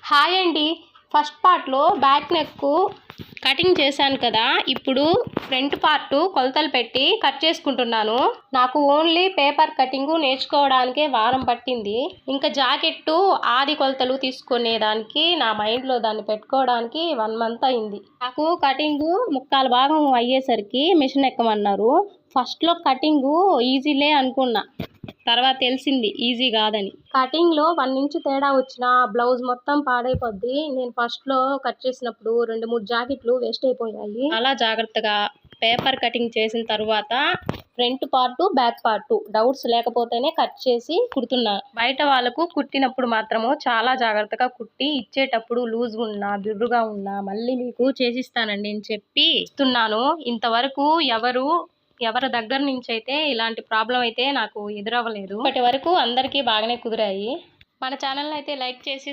Hi అండి. First పార్ట్‌లో back neck cutting చేశాను కదా! ఇప్పుడు ఫ్రంట్ పార్ట్ కొలతలు పెట్టి కట్ చేసుకుంటున్నాను. నాకు ఓన్లీ పేపర్ కటింగ్ నేర్చుకోవడానికే వారం పట్టింది. ఇంకా జాకెట్టు ఆది కొలతలు తీసుకునేదానికి నా మైండ్‌లో దాన్ని పెట్టుకోవడానికి 1 మంత్ అయింది. నాకు కటింగు ముక్కాలు భాగం అయ్యేసరికి మిషన్ ఎక్కమన్నారు. ఫస్ట్‌లో కటింగు ఈజీలే అనుకున్నా. తర్వాత తెలిసింది ఈజీ కాదని. కటింగ్‌లో 1 ఇంచ్ తేడా వచ్చినా బ్లౌజ్ మొత్తం పాడైపోద్ది. నేను ఫస్ట్‌లో కట్ చేసినప్పుడు 2, 3 జాకెట్లు వేస్ట్ అయిపోయాయి. అలా జాగ్రత్తగా పేపర్ కటింగ్ చేసిన తర్వాత front part, back part doubts లేకపోతేనే కట్ చేసి కుడుతున్నా. బయట వాళ్ళకు కుట్టినప్పుడు మాత్రము చాలా జాగ్రత్తగా కుట్టి ఇచ్చేటప్పుడు లూజ్‌గా ఉన్నా, బిర్రుగా ఉన్నా మళ్ళీ మీకు చేసిస్తానండి అని చెప్పి ఇస్తున్నాను. ఇంతవరకు ఎవరి దగ్గర నుంచి అయితే ఇలాంటి ప్రాబ్లం అయితే నాకు ఎదురవ్వలేదు. ఇప్పటి వరకు అందరికీ బాగానే కుదిరాయి. మన ఛానల్ని అయితే లైక్ చేసి